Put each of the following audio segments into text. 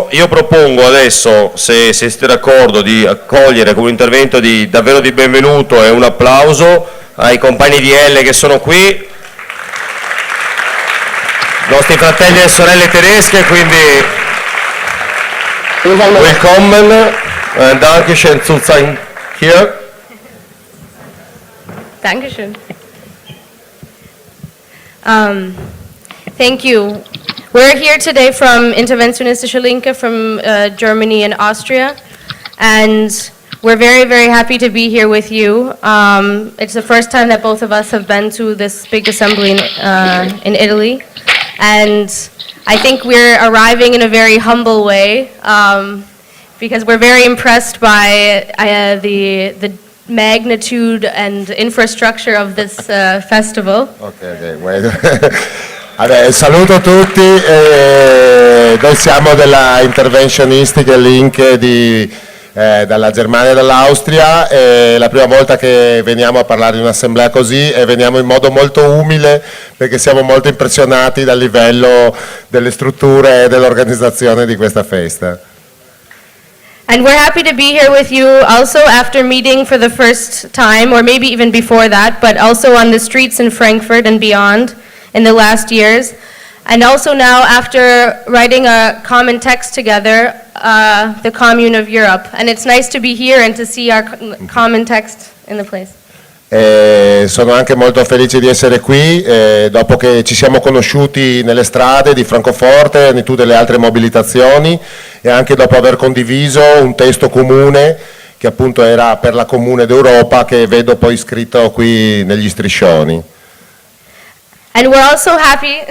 Io propongo adesso, se siete d'accordo, di accogliere con un intervento davvero di benvenuto e un applauso ai compagni di L che sono qui, i nostri fratelli e sorelle tedesche, quindi willkommen, Dankeschön zu sein hier. Dankeschön. Thank you. We're here today from Interventionistische Linke from Germany and Austria, and we're very, very happy to be here with you. It's the first time that both of us have been to this big assembly in Italy, and I think we're arriving in a very humble way because we're very impressed by the magnitude and infrastructure of this festival. Okay, wait. Vabbè, saluto tutti, noi siamo della Interventionistische Link dalla Germania e dall'Austria, è la prima volta che veniamo a parlare di un'assemblea così e veniamo in modo molto umile perché siamo molto impressionati dal livello delle strutture e dell'organizzazione di questa festa. And we're happy to be here with you also after meeting for the first time, or maybe even before that, but also on the streets in Frankfurt and beyond in the last years. And also now after writing a common text together, the Commune of Europe. And it's nice to be here and to see our common text in the place. Sono anche molto felice di essere qui, dopo che ci siamo conosciuti nelle strade di Francoforte e in tutte le altre mobilitazioni e anche dopo aver condiviso un testo comune che appunto era per la Comune d'Europa, che vedo poi scritto qui negli striscioni. And we're also happy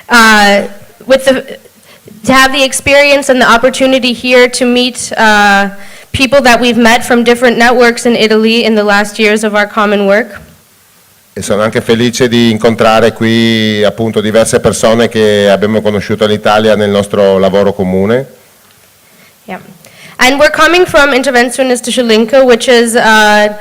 to have the experience and the opportunity here to meet people that we've met from different networks in Italy in the last years of our common work. E sono anche felice di incontrare qui appunto diverse persone che abbiamo conosciuto in Italia nel nostro lavoro comune. Yeah. And we're coming from Interventionistische Linke, which is an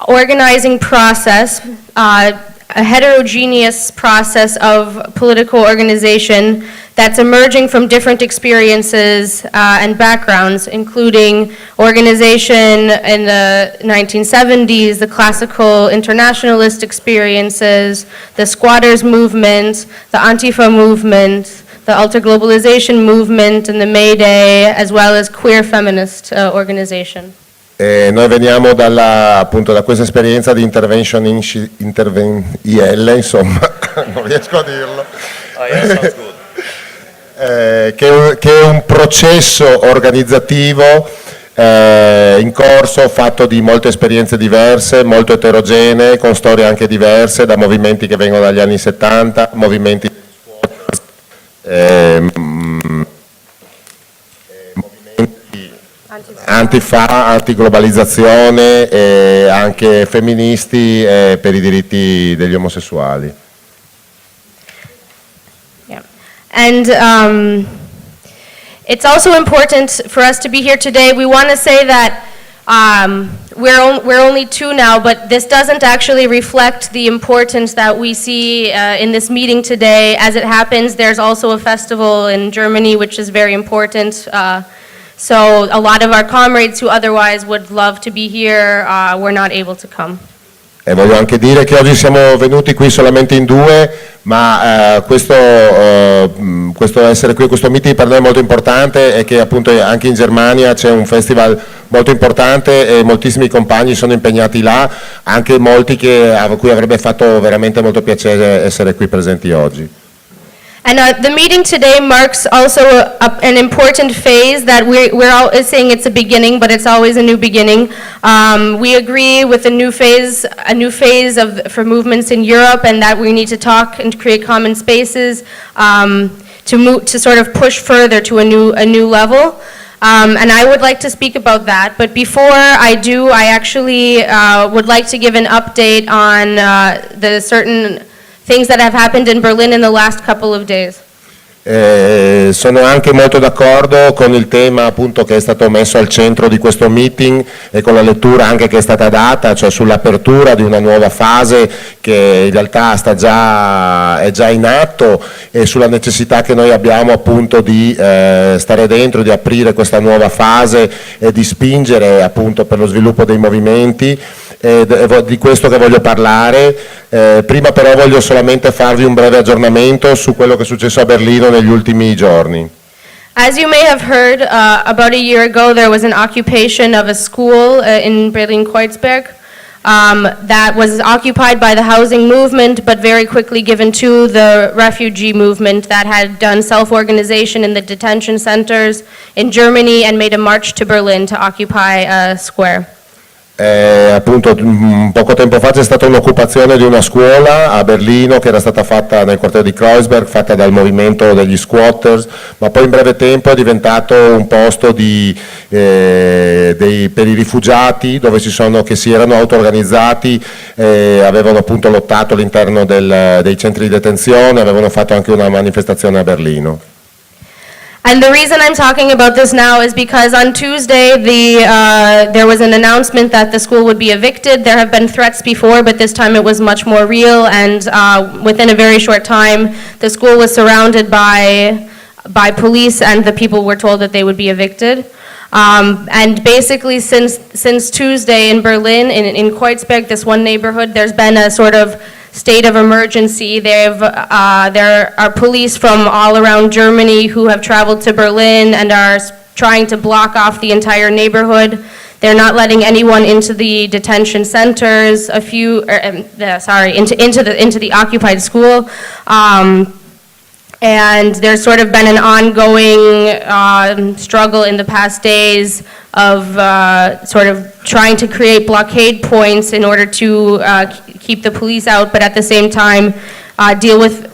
organizing process, a heterogeneous process of political organization that's emerging from different experiences and backgrounds, including organization in the 1970s, the classical internationalist experiences, the squatters movement, the Antifa movement, the ultra-globalization movement, and the May Day, as well as queer feminist organization. Noi veniamo appunto da questa esperienza di intervention IL, insomma, non riesco a dirlo. Oh, yeah, sounds good. Che è un processo organizzativo in corso, fatto di molte esperienze diverse, molto eterogenee, con storie anche diverse, da movimenti che vengono dagli anni 70, movimenti antifa, antiglobalizzazione e anche femministi per i diritti degli omosessuali. Yeah. And it's also important for us to be here today. We want to say that we're only two now, but this doesn't actually reflect the importance that we see in this meeting today. As it happens, there's also a festival in Germany which is very important. So a lot of our comrades who otherwise would love to be here were not able to come. E voglio anche dire che oggi siamo venuti qui solamente in due, ma questo essere qui, questo meeting per noi è molto importante, e che appunto anche in Germania c'è un festival molto importante e moltissimi compagni sono impegnati là, anche molti a cui avrebbe fatto veramente molto piacere essere qui presenti oggi. And the meeting today marks also an important phase that we're all saying it's a beginning, but it's always a new beginning. We agree with a new phase for movements in Europe, and that we need to talk and create common spaces to sort of push further to a new level. And I would like to speak about that, but before I do, I actually would like to give an update on the certain things that have happened in Berlin in the last couple of days. Sono anche molto d'accordo con il tema appunto che è stato messo al centro di questo meeting e con la lettura anche che è stata data, cioè sull'apertura di una nuova fase che in realtà è già in atto, e sulla necessità che noi abbiamo appunto di stare dentro, di aprire questa nuova fase e di spingere appunto per lo sviluppo dei movimenti. Di questo che voglio parlare. Prima però voglio solamente farvi un breve aggiornamento su quello che è successo a Berlino negli ultimi giorni. As you may have heard, about a year ago there was an occupation of a school in Berlin-Kreuzberg that was occupied by the housing movement but very quickly given to the refugee movement that had done self-organization in the detention centers in Germany and made a march to Berlin to occupy a square. Appunto poco tempo fa c'è stata un'occupazione di una scuola a Berlino che era stata fatta nel quartiere di Kreuzberg, fatta dal movimento degli squatters, ma poi in breve tempo è diventato un posto per i rifugiati, dove che si erano auto-organizzati, avevano appunto lottato all'interno dei centri di detenzione, avevano fatto anche una manifestazione a Berlino. And the reason I'm talking about this now is because on Tuesday there was an announcement that the school would be evicted. There have been threats before, but this time it was much more real, and within a very short time the school was surrounded by police and the people were told that they would be evicted. And basically since Tuesday in Berlin, in Kreuzberg, this one neighborhood, there's been a sort of state of emergency. There are police from all around Germany who have traveled to Berlin and are trying to block off the entire neighborhood. They're not letting anyone into the detention centers. Into the occupied school. And there's sort of been an ongoing struggle in the past days of sort of trying to create blockade points in order to keep the police out, but at the same time deal with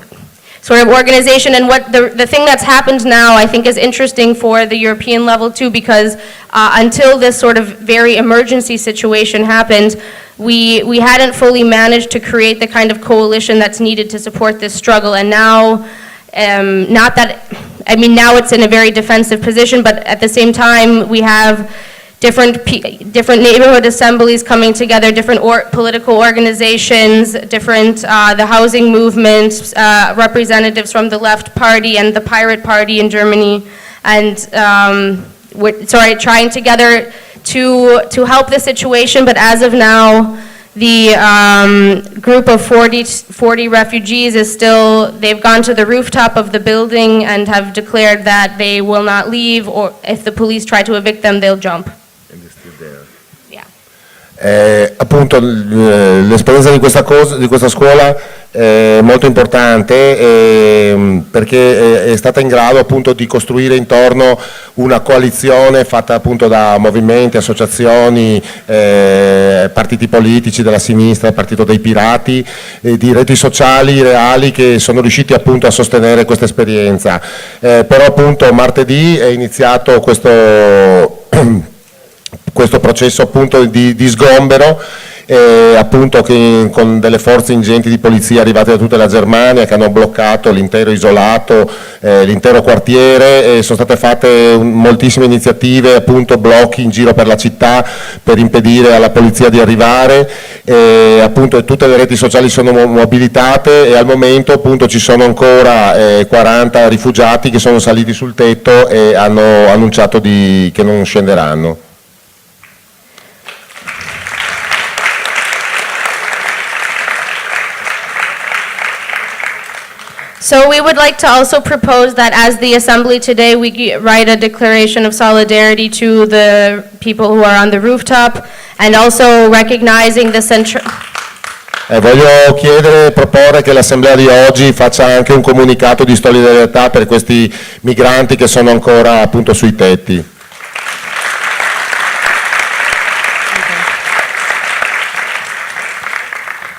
sort of organization. And what the thing that's happened now I think is interesting for the European level too, because until this sort of very emergency situation happened, we hadn't fully managed to create the kind of coalition that's needed to support this struggle. And now, now it's in a very defensive position, but at the same time we have different neighborhood assemblies coming together, different political organizations, the housing movement, representatives from the Left Party and the Pirate Party in Germany, and trying together to help the situation. But as of now, the group of 40 refugees they've gone to the rooftop of the building and have declared that they will not leave, or if the police try to evict them, they'll jump. Appunto l'esperienza di questa scuola è molto importante perché è stata in grado appunto di costruire intorno una coalizione fatta appunto da movimenti, associazioni, partiti politici della sinistra, il partito dei pirati, di reti sociali reali che sono riusciti appunto a sostenere questa esperienza. Però appunto martedì è iniziato questo processo appunto di sgombero, appunto con delle forze ingenti di polizia arrivate da tutta la Germania che hanno bloccato l'intero isolato, l'intero quartiere, sono state fatte moltissime iniziative, appunto blocchi in giro per la città per impedire alla polizia di arrivare, appunto tutte le reti sociali sono mobilitate e al momento appunto ci sono ancora 40 rifugiati che sono saliti sul tetto e hanno annunciato che non scenderanno. So we would like to also propose that as the Assembly today, we write a declaration of solidarity to the people who are on the rooftop, and also recognizing the central... Voglio proporre che l'Assemblea di oggi faccia anche un comunicato di solidarietà per questi migranti che sono ancora appunto sui tetti.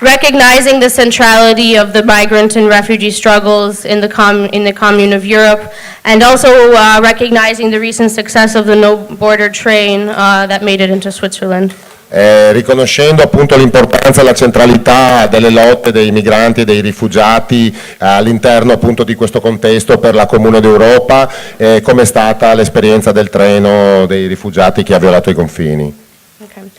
recognizing the centrality of the migrant and refugee struggles in the Commune of Europe, and also recognizing the recent success of the no-border train that made it into Switzerland. Riconoscendo appunto l'importanza e la centralità delle lotte dei migranti e dei rifugiati all'interno appunto di questo contesto per la Comune d'Europa, come è stata l'esperienza del treno dei rifugiati che ha violato i confini. Okay.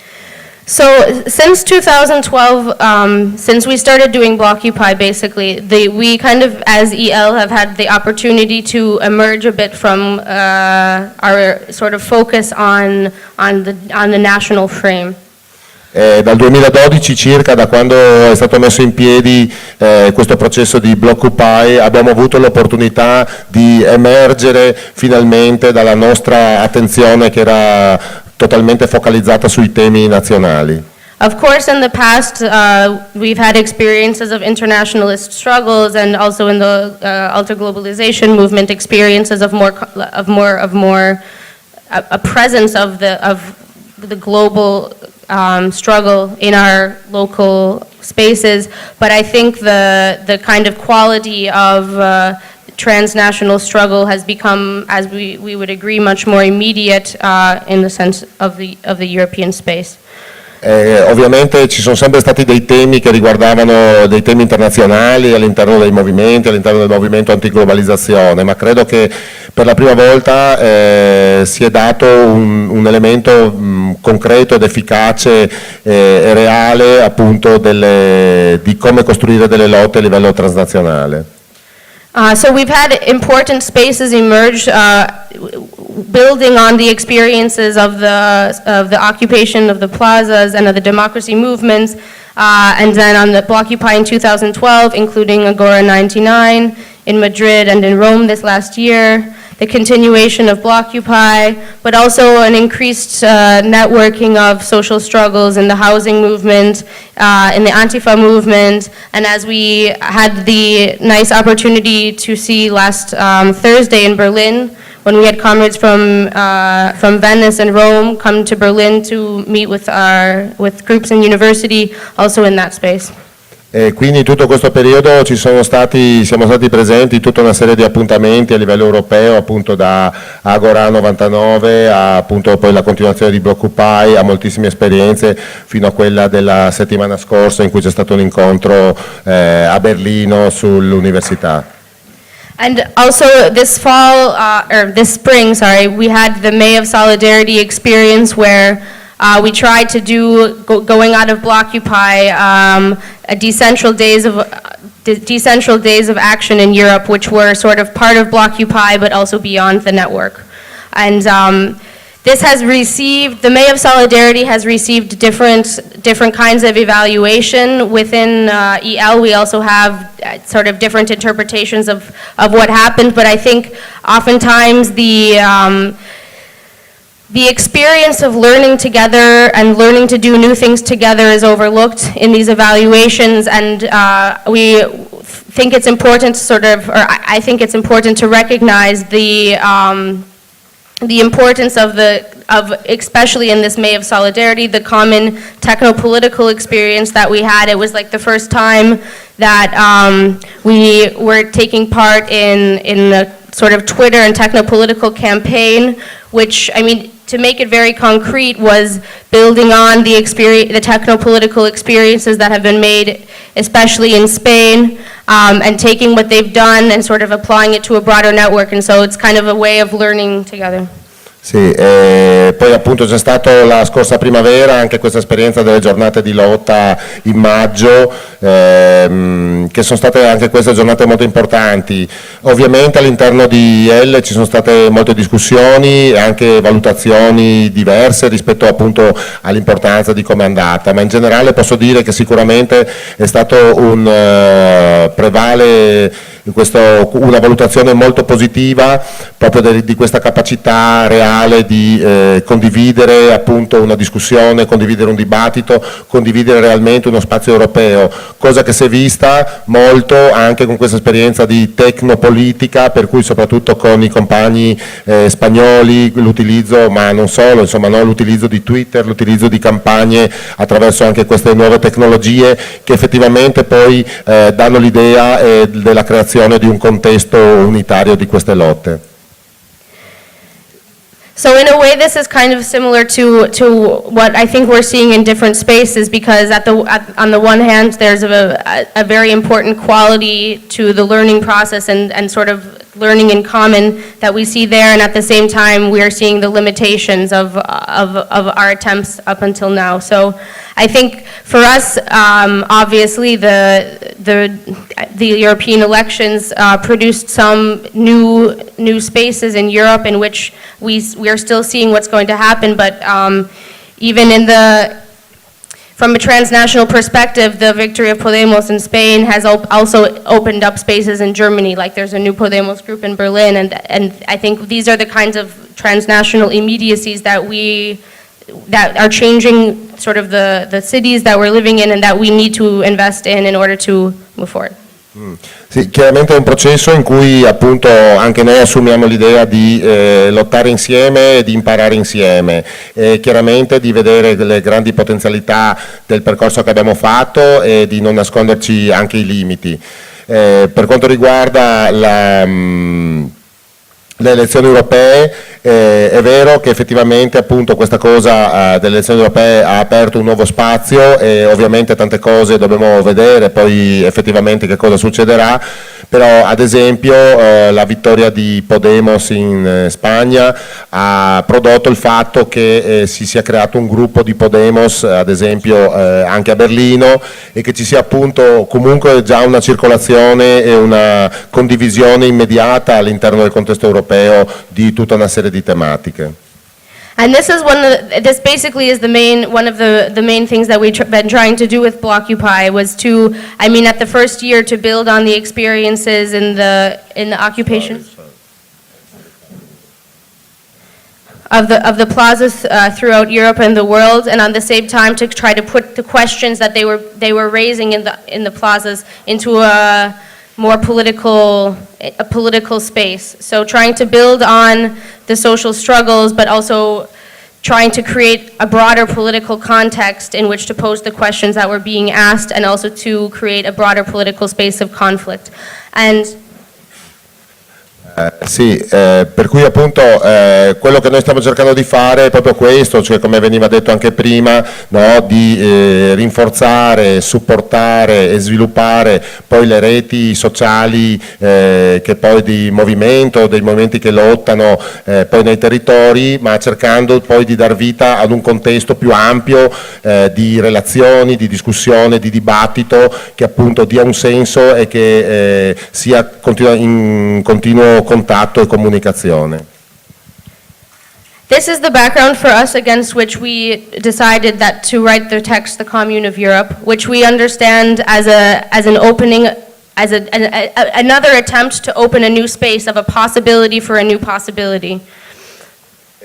So since 2012, since we started doing Blockupy, basically, we kind of, as EL, have had the opportunity to emerge a bit from our sort of focus on the national frame. Dal 2012 circa, da quando è stato messo in piedi questo processo di Blockupy, abbiamo avuto l'opportunità di emergere finalmente dalla nostra attenzione che era totalmente focalizzata sui temi nazionali. Of course, in the past, we've had experiences of internationalist struggles, and also in the ultra-globalization movement, experiences of a presence of the global struggle in our local spaces. But I think the kind of quality of transnational struggle has become, as we would agree, much more immediate in the sense of the European space. Ovviamente ci sono sempre stati dei temi che riguardavano dei temi internazionali all'interno dei movimenti, all'interno del movimento antiglobalizzazione, ma credo che per la prima volta si è dato un elemento concreto ed efficace e reale appunto di come costruire delle lotte a livello transnazionale. So we've had important spaces emerge, building on the experiences of the occupation of the plazas and of the democracy movements, and then on the Blockupy in 2012, including Agora 99 in Madrid and in Rome this last year, the continuation of Blockupy, but also an increased networking of social struggles in the housing movement, in the Antifa movement, and as we had the nice opportunity to see last Thursday in Berlin, when we had comrades from Venice and Rome come to Berlin to meet with groups in university, also in that space. E quindi in tutto questo periodo siamo stati presenti in tutta una serie di appuntamenti a livello europeo, appunto da Agora 99 a appunto poi la continuazione di Blockupy, a moltissime esperienze fino a quella della settimana scorsa in cui c'è stato un incontro a Berlino sull'università. And also this spring, we had the May of Solidarity experience where we tried to do, going out of Blockupy, a decentral days of action in Europe, which were sort of part of Blockupy, but also beyond the network. And this has received, the May of Solidarity has received different kinds of evaluation within EL. We also have sort of different interpretations of what happened, but I think oftentimes the experience of learning together and learning to do new things together is overlooked in these evaluations, and we think it's important I think it's important to recognize the importance of especially in this May of Solidarity, the common techno-political experience that we had. It was like the first time that we were taking part in a sort of Twitter and techno-political campaign, which, I mean, to make it very concrete, was building on the techno-political experiences that have been made, especially in Spain, and taking what they've done and sort of applying it to a broader network, and so it's kind of a way of learning together. Sì, poi appunto c'è stato la scorsa primavera anche questa esperienza delle giornate di lotta in maggio, che sono state anche queste giornate molto importanti. Ovviamente all'interno di IL ci sono state molte discussioni e anche valutazioni diverse rispetto appunto all'importanza di come è andata, ma in generale posso dire che sicuramente è stato un prevale una valutazione molto positiva proprio di questa capacità reale di condividere appunto una discussione, condividere un dibattito, condividere realmente uno spazio europeo, cosa che si è vista molto anche con questa esperienza di tecnopolitica, per cui soprattutto con i compagni spagnoli l'utilizzo, ma non solo, insomma, no, l'utilizzo di Twitter, l'utilizzo di campagne attraverso anche queste nuove tecnologie che effettivamente poi danno l'idea della creazione di un contesto unitario di queste lotte. So in a way, this is kind of similar to what I think we're seeing in different spaces, because on the one hand, there's a very important quality to the learning process and sort of learning in common that we see there, and at the same time, we are seeing the limitations of our attempts up until now. So I think for us, obviously, the European elections produced some new spaces in Europe in which we are still seeing what's going to happen, but even from a transnational perspective, the victory of Podemos in Spain has also opened up spaces in Germany, like there's a new Podemos group in Berlin, and I think these are the kinds of transnational immediacies that are changing sort of the cities that we're living in and that we need to invest in order to move forward. Sì, chiaramente è un processo in cui appunto anche noi assumiamo l'idea di lottare insieme e di imparare insieme e chiaramente di vedere le grandi potenzialità del percorso che abbiamo fatto e di non nasconderci anche i limiti. Per quanto riguarda le elezioni europee, è vero che effettivamente appunto questa cosa delle elezioni europee ha aperto un nuovo spazio e ovviamente tante cose dobbiamo vedere poi effettivamente che cosa succederà, però ad esempio la vittoria di Podemos in Spagna ha prodotto il fatto che si sia creato un gruppo di Podemos ad esempio anche a Berlino e che ci sia appunto comunque già una circolazione e una condivisione immediata all'interno del contesto europeo di tutta una serie di tematiche. And this basically is one of the main things that we've been trying to do with Blockupy was at the first year to build on the experiences in the occupation of the plazas throughout Europe and the world, and on the same time to try to put the questions that they were raising in the plazas into a political space. So trying to build on the social struggles, but also trying to create a broader political context in which to pose the questions that were being asked, and also to create a broader political space of conflict. And Sì, per cui appunto quello che noi stiamo cercando di fare è proprio questo, cioè come veniva detto anche prima, no, di rinforzare, supportare e sviluppare poi le reti sociali che poi dei movimenti che lottano poi nei territori, ma cercando poi di dar vita ad un contesto più ampio di relazioni, di discussione, di dibattito che appunto dia un senso e che sia in continuo contatto e comunicazione. this is the background for us against which we decided that to write the text, The Commune of Europe, which we understand as an opening, as another attempt to open a new space of a possibility for a new possibility.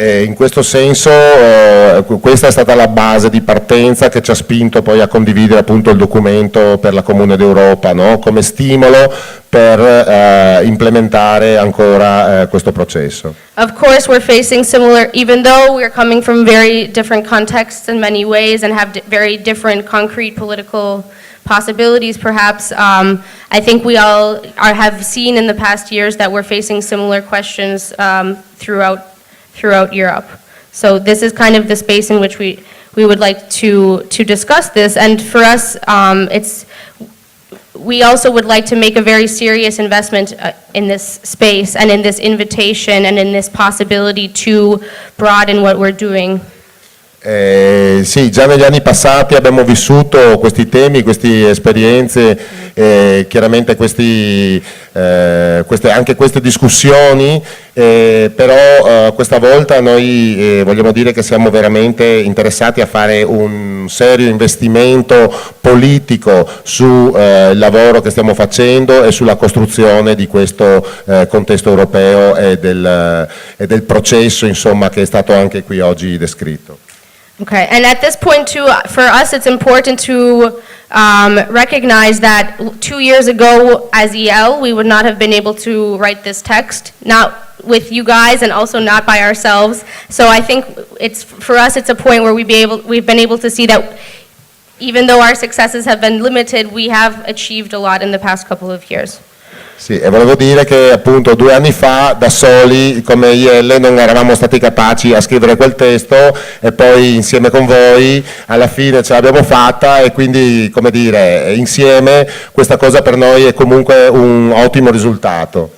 In questo senso questa è stata la base di partenza che ci ha spinto poi a condividere appunto il documento per la Comune d'Europa, no? Come stimolo per implementare ancora questo processo. Of course, we're facing similar, even though we're coming from very different contexts in many ways and have very different concrete political possibilities perhaps, I think we all have seen in the past years that we're facing similar questions throughout Europe. So this is kind of the space in which we would like to discuss this, and for us we also would like to make a very serious investment in this space and in this invitation and in this possibility to broaden what we're doing. Sì, già negli anni passati abbiamo vissuto questi temi, queste esperienze, chiaramente anche queste discussioni, però questa volta noi vogliamo dire che siamo veramente interessati a fare un serio investimento politico sul lavoro che stiamo facendo e sulla costruzione di questo contesto europeo e del processo, insomma, che è stato anche qui oggi descritto. Okay, and at this point too, for us it's important to recognize that 2 years ago as EL, we would not have been able to write this text, not with you guys and also not by ourselves. So I think for us it's a point where we've been able to see that even though our successes have been limited, we have achieved a lot in the past couple of years. Sì, e volevo dire che appunto 2 anni fa da soli come IL non eravamo stati capaci a scrivere quel testo e poi insieme con voi alla fine ce l'abbiamo fatta e quindi, come dire, insieme questa cosa per noi è comunque un ottimo risultato.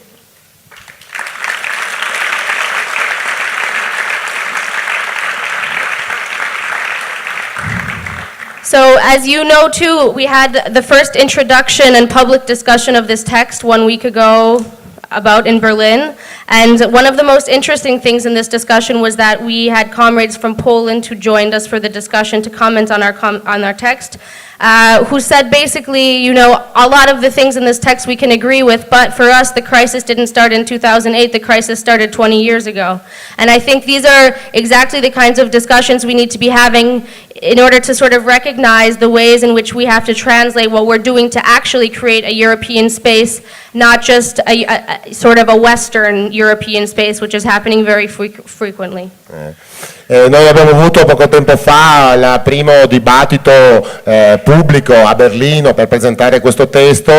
So as you know too, we had the first introduction and public discussion of this text 1 week ago about in Berlin. And one of the most interesting things in this discussion was that we had comrades from Poland who joined us for the discussion to comment on our text, who said basically, you know, a lot of the things in this text we can agree with, but for us the crisis didn't start in 2008, the crisis started 20 years ago. And I think these are exactly the kinds of discussions we need to be having in order to sort of recognize the ways in which we have to translate what we're doing to actually create a European space, not just a sort of a Western European space, which is happening very frequently. Noi abbiamo avuto poco tempo fa il primo dibattito pubblico a Berlino per presentare questo testo.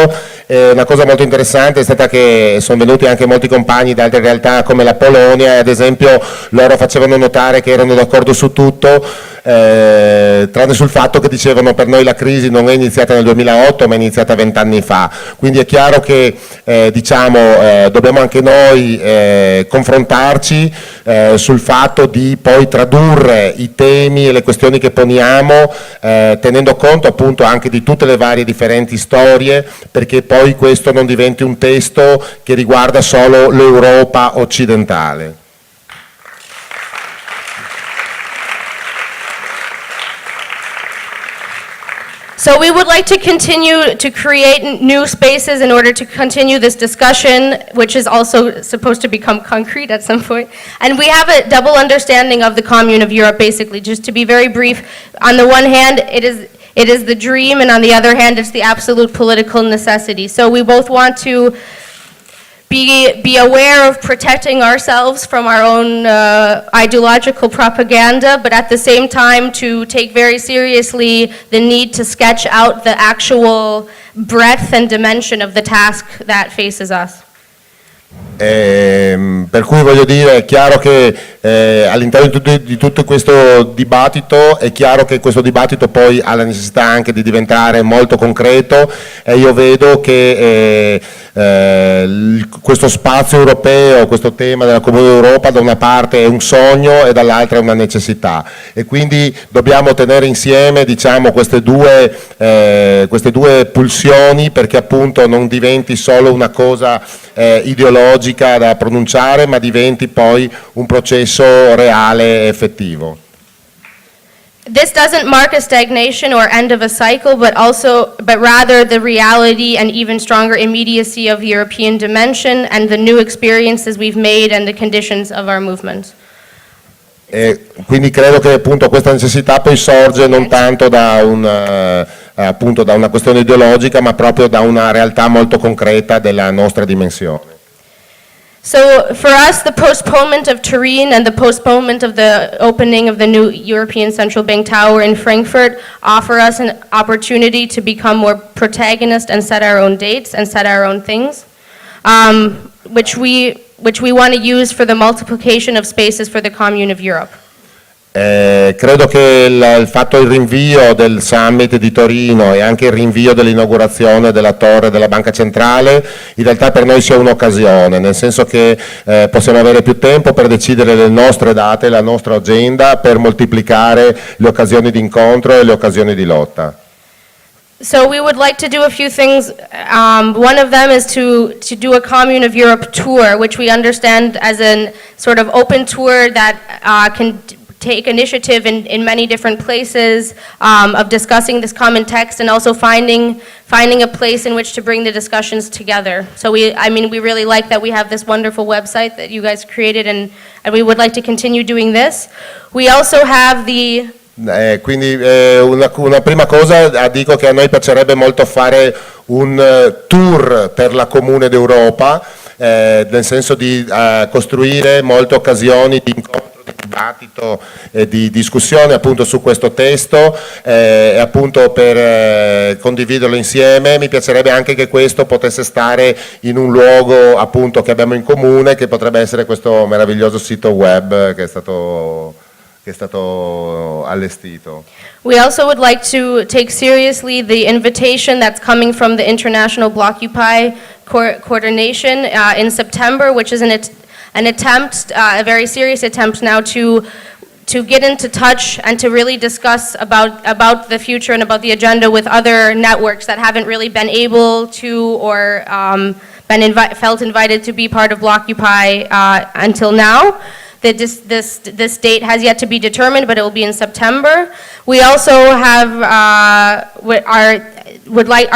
Una cosa molto interessante è stata che sono venuti anche molti compagni da altre realtà come la Polonia e ad esempio loro facevano notare che erano d'accordo su tutto, tranne sul fatto che dicevano per noi la crisi non è iniziata nel 2008 ma è iniziata 20 anni fa, quindi è chiaro che dobbiamo anche noi confrontarci sul fatto di poi tradurre i temi e le questioni che poniamo tenendo conto appunto anche di tutte le varie differenti storie, perché poi questo non diventi un testo che riguarda solo l'Europa occidentale. So we would like to continue to create new spaces in order to continue this discussion, which is also supposed to become concrete at some point. And we have a double understanding of the Commune of Europe, basically. Just to be very brief, on the one hand, it is the dream, and on the other hand, it's the absolute political necessity. So we both want to be aware of protecting ourselves from our own ideological propaganda, but at the same time to take very seriously the need to sketch out the actual breadth and dimension of the task that faces us. Per cui voglio dire, è chiaro che all'interno di tutto questo dibattito è chiaro che questo dibattito poi ha la necessità anche di diventare molto concreto e io vedo che questo spazio europeo, questo tema della Comune Europa da una parte è un sogno e dall'altra è una necessità e quindi dobbiamo tenere insieme queste due pulsioni perché appunto non diventi solo una cosa ideologica da pronunciare ma diventi poi un processo reale e effettivo. This doesn't mark a stagnation or end of a cycle, but rather the reality and even stronger immediacy of the European dimension and the new experiences we've made and the conditions of our movement. Quindi credo che appunto questa necessità poi sorge non tanto da una questione ideologica, ma proprio da una realtà molto concreta della nostra dimensione. So for us, the postponement of Turin and the postponement of the opening of the new European Central Bank Tower in Frankfurt offer us an opportunity to become more protagonist and set our own dates and set our own things, which we want to use for the multiplication of spaces for the Commune of Europe. Credo che il rinvio del summit di Torino e anche il rinvio dell'inaugurazione della torre della Banca Centrale in realtà per noi sia un'occasione, nel senso che possiamo avere più tempo per decidere le nostre date, la nostra agenda, per moltiplicare le occasioni di incontro e le occasioni di lotta. So we would like to do a few things. One of them is to do a Commune of Europe tour, which we understand as a sort of open tour that can take initiative in many different places of discussing this common text and also finding a place in which to bring the discussions together. So we really like that we have this wonderful website that you guys created, and we would like to continue doing this. We also have the Quindi una prima cosa, dico che a noi piacerebbe molto fare un tour per la Comune d'Europa, nel senso di costruire molte occasioni di incontro, di dibattito e di discussione appunto su questo testo e appunto per condividerlo insieme. Mi piacerebbe anche che questo potesse stare in un luogo appunto che abbiamo in comune, che potrebbe essere questo meraviglioso sito web che è stato allestito. We also would like to take seriously the invitation that's coming from the International Blockupy Coordination in September, which is an attempt, a very serious attempt now to get into touch and to really discuss about the future and about the agenda with other networks that haven't really been able to or felt invited to be part of Blockupy until now. This date has yet to be determined, but it will be in September. We also are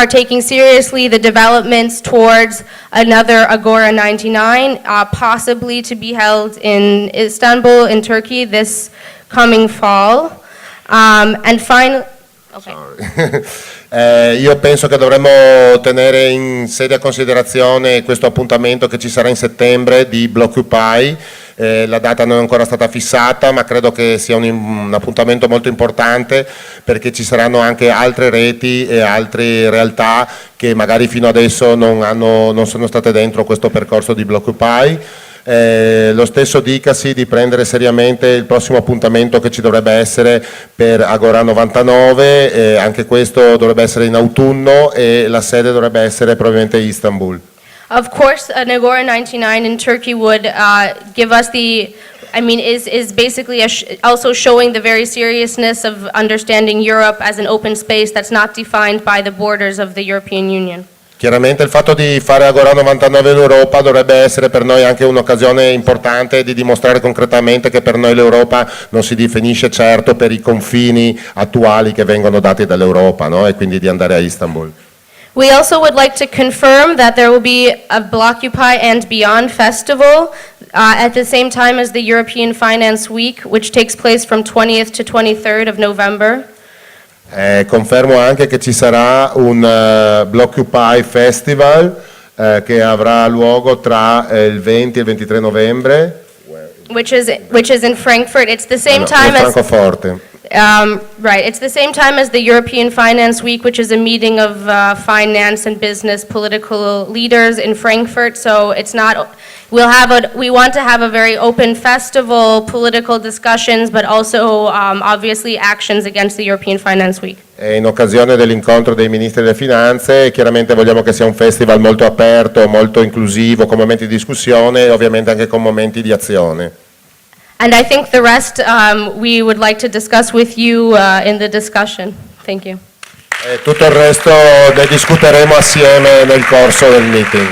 taking seriously the developments towards another Agora 99, possibly to be held in Istanbul, in Turkey, this coming fall. And finally, okay. Io penso che dovremmo tenere in seria considerazione questo appuntamento che ci sarà in settembre di Blockupy. La data non è ancora stata fissata, ma credo che sia un appuntamento molto importante, perché ci saranno anche altre reti e altre realtà che magari fino adesso non sono state dentro questo percorso di Blockupy. Lo stesso dicasi di prendere seriamente il prossimo appuntamento che ci dovrebbe essere per Agora 99, anche questo dovrebbe essere in autunno e la sede dovrebbe essere probabilmente Istanbul. Of course, an Agora 99 in Turkey would give us is basically also showing the very seriousness of understanding Europe as an open space that's not defined by the borders of the European Union. Chiaramente il fatto di fare Agora 99 in Europa dovrebbe essere per noi anche un'occasione importante di dimostrare concretamente che per noi l'Europa non si definisce certo per i confini attuali che vengono dati dall'Europa, no? E quindi di andare a Istanbul. We also would like to confirm that there will be a Blockupy and Beyond festival at the same time as the European Finance Week, which takes place from 20th to 23rd of November. Confermo anche che ci sarà un Blockupy Festival che avrà luogo tra il 20 e il 23 novembre. Which is in Frankfurt. It's the same time as Francoforte. Right, it's the same time as the European Finance Week, which is a meeting of finance and business political leaders in Frankfurt. So it's not. We want to have a very open festival, political discussions, but also obviously actions against the European Finance Week. In occasione dell'incontro dei ministri delle finanze, chiaramente vogliamo che sia un festival molto aperto, molto inclusivo, con momenti di discussione e ovviamente anche con momenti di azione. And I think the rest we would like to discuss with you in the discussion. Thank you. Tutto il resto ne discuteremo assieme nel corso del meeting.